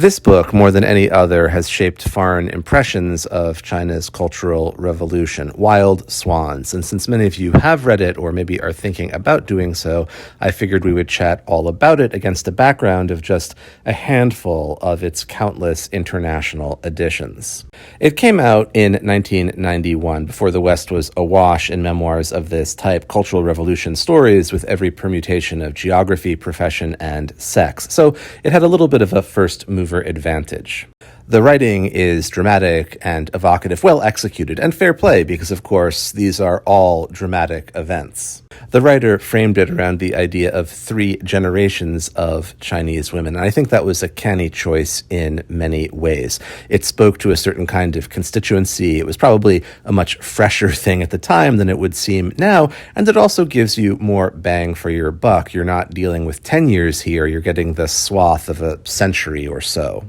This book, more than any other, has shaped foreign impressions of China's Cultural Revolution, Wild Swans. And since many of you have read it or maybe are thinking about doing so, I figured we would chat all about it against a background of just a handful of its countless international editions. It came out in 1991, before the West was awash in memoirs of this type, Cultural Revolution stories with every permutation of geography, profession, and sex. So it had a little bit of a first mover advantage. The writing is dramatic and evocative, well executed, and fair play because, of course, these are all dramatic events. The writer framed it around the idea of 3 generations of Chinese women, and I think that was a canny choice in many ways. It spoke to a certain kind of constituency. It was probably a much fresher thing at the time than it would seem now, and it also gives you more bang for your buck. You're not dealing with 10 years here, you're getting the swath of a century or so.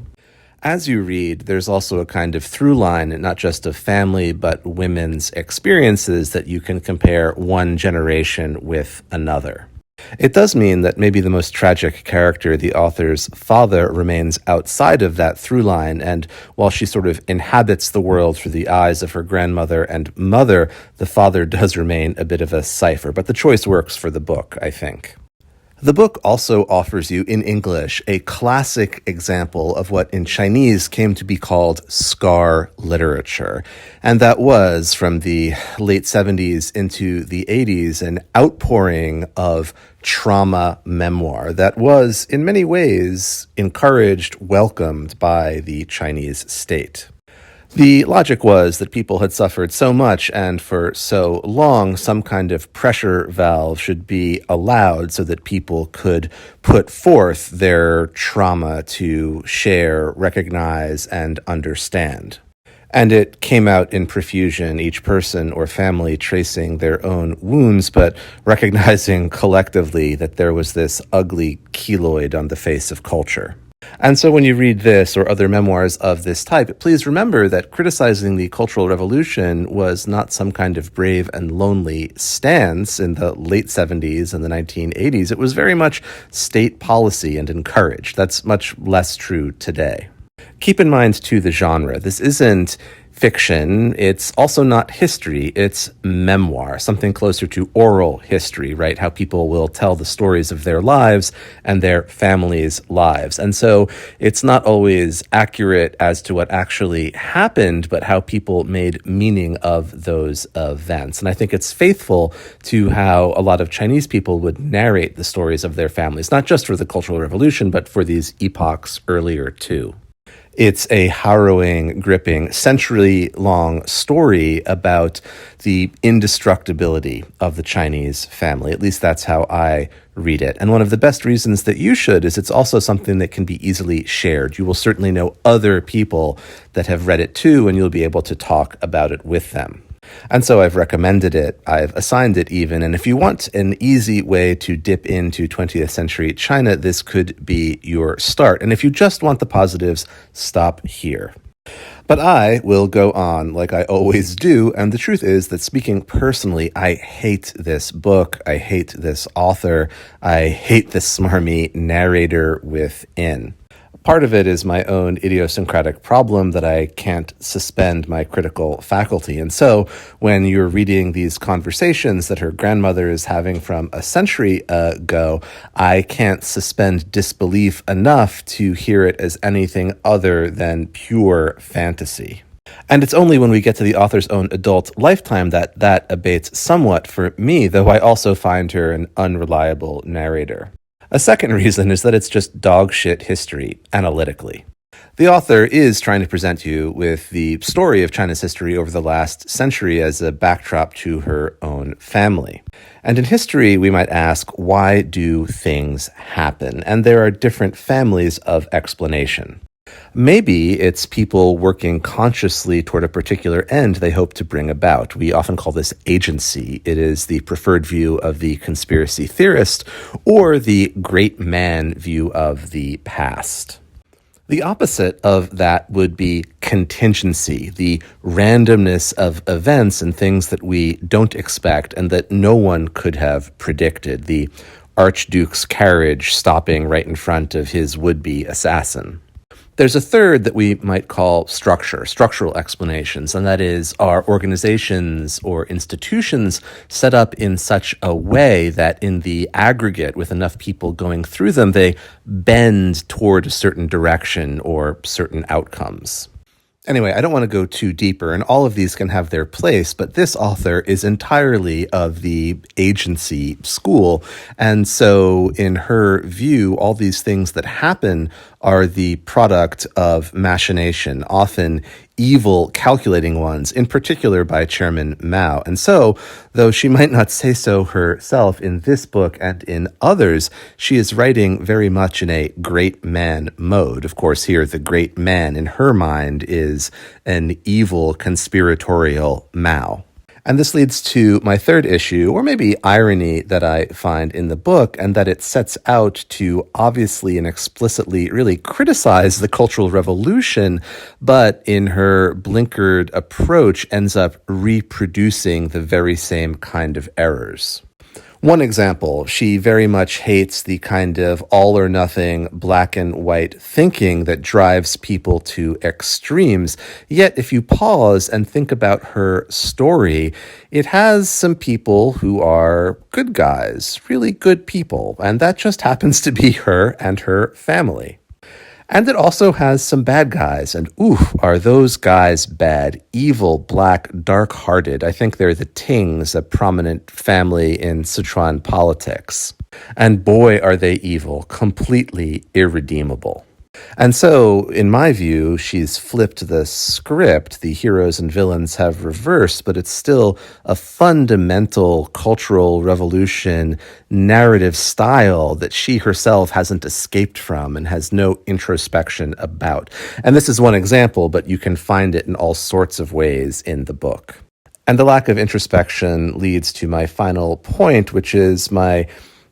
As you read, there's also a kind of through line, not just of family, but women's experiences that you can compare one generation with another. It does mean that maybe the most tragic character, the author's father, remains outside of that through line, and while she sort of inhabits the world through the eyes of her grandmother and mother, the father does remain a bit of a cipher. But the choice works for the book, I think. The book also offers you, in English, a classic example of what in Chinese came to be called scar literature. And that was, from the late 70s into the 80s, an outpouring of trauma memoir that was, in many ways, encouraged, welcomed by the Chinese state. The logic was that people had suffered so much and for so long, some kind of pressure valve should be allowed so that people could put forth their trauma to share, recognize, and understand. And it came out in profusion, each person or family tracing their own wounds, but recognizing collectively that there was this ugly keloid on the face of culture. And so when you read this or other memoirs of this type, please remember that criticizing the Cultural Revolution was not some kind of brave and lonely stance in the late 70s and the 1980s. It was very much state policy and encouraged. That's much less true today. Keep in mind, too, the genre. This isn't fiction. It's also not history. It's memoir, something closer to oral history, right? How people will tell the stories of their lives and their families' lives. And so it's not always accurate as to what actually happened, but how people made meaning of those events. And I think it's faithful to how a lot of Chinese people would narrate the stories of their families, not just for the Cultural Revolution, but for these epochs earlier, too. It's a harrowing, gripping, century-long story about the indestructibility of the Chinese family. At least that's how I read it. And one of the best reasons that you should is it's also something that can be easily shared. You will certainly know other people that have read it too, and you'll be able to talk about it with them. And so I've recommended it, I've assigned it even, and if you want an easy way to dip into 20th century China, this could be your start. And if you just want the positives, stop here. But I will go on like I always do, and the truth is that speaking personally, I hate this book, I hate this author, I hate this smarmy narrator within. Part of it is my own idiosyncratic problem that I can't suspend my critical faculty. And so when you're reading these conversations that her grandmother is having from a century ago, I can't suspend disbelief enough to hear it as anything other than pure fantasy. And it's only when we get to the author's own adult lifetime that that abates somewhat for me, though I also find her an unreliable narrator. A second reason is that it's just dog shit history, analytically. The author is trying to present you with the story of China's history over the last century as a backdrop to her own family. And in history, we might ask, why do things happen? And there are different families of explanation. Maybe it's people working consciously toward a particular end they hope to bring about. We often call this agency. It is the preferred view of the conspiracy theorist or the great man view of the past. The opposite of that would be contingency, the randomness of events and things that we don't expect and that no one could have predicted. The Archduke's carriage stopping right in front of his would-be assassin. There's a third that we might call structural explanations, and that is, are organizations or institutions set up in such a way that in the aggregate, with enough people going through them, they bend toward a certain direction or certain outcomes. Anyway, I don't want to go too deeper, and all of these can have their place, but this author is entirely of the agency school. And so, in her view, all these things that happen are the product of machination, often evil, calculating ones, in particular by Chairman Mao. And so, though she might not say so herself in this book and in others, she is writing very much in a great man mode. Of course, here the great man in her mind is an evil, conspiratorial Mao. And this leads to my third issue, or maybe irony, that I find in the book, and that it sets out to obviously and explicitly really criticize the Cultural Revolution, but in her blinkered approach ends up reproducing the very same kind of errors. One example, she very much hates the kind of all or nothing black and white thinking that drives people to extremes. Yet, if you pause and think about her story, it has some people who are good guys, really good people, and that just happens to be her and her family. And it also has some bad guys, and ooh, are those guys bad, evil, black, dark-hearted. I think they're the Tings, a prominent family in Sichuan politics. And boy, are they evil, completely irredeemable. And so, in my view, she's flipped the script. The heroes and villains have reversed, but it's still a fundamental cultural revolution narrative style that she herself hasn't escaped from and has no introspection about. And this is one example, but you can find it in all sorts of ways in the book. And the lack of introspection leads to my final point, which is my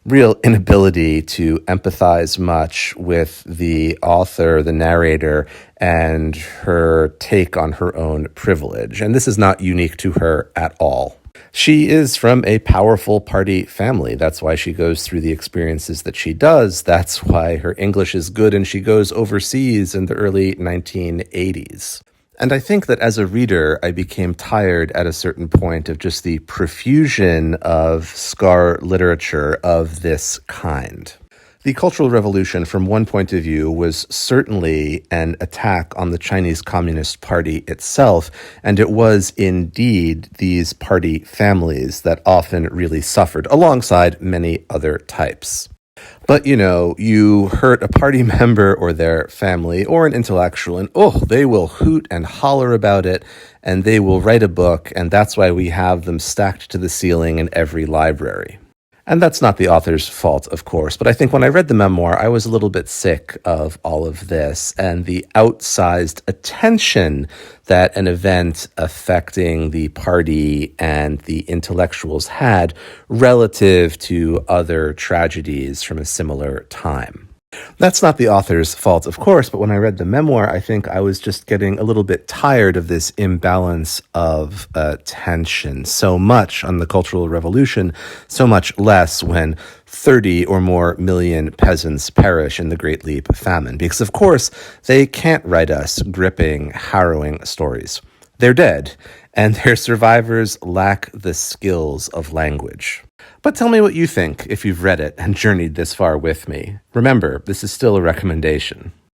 real inability to empathize much with the author, the narrator, and her take on her own privilege. And this is not unique to her at all. She is from a powerful party family. That's why she goes through the experiences that she does. That's why her English is good and she goes overseas in the early 1980s. And I think that as a reader, I became tired at a certain point of just the profusion of scar literature of this kind. The Cultural Revolution, from one point of view, was certainly an attack on the Chinese Communist Party itself, and it was indeed these party families that often really suffered, alongside many other types. But, you hurt a party member or their family or an intellectual, and they will hoot and holler about it, and they will write a book, and that's why we have them stacked to the ceiling in every library. And that's not the author's fault, of course, but I think when I read the memoir, I was a little bit sick of all of this and the outsized attention that an event affecting the party and the intellectuals had relative to other tragedies from a similar time. That's not the author's fault, of course, but when I read the memoir, I think I was just getting a little bit tired of this imbalance of attention. So much on the Cultural Revolution, so much less when 30 or more million peasants perish in the Great Leap famine. Because, of course, they can't write us gripping, harrowing stories. They're dead, and their survivors lack the skills of language. But tell me what you think if you've read it and journeyed this far with me. Remember, this is still a recommendation.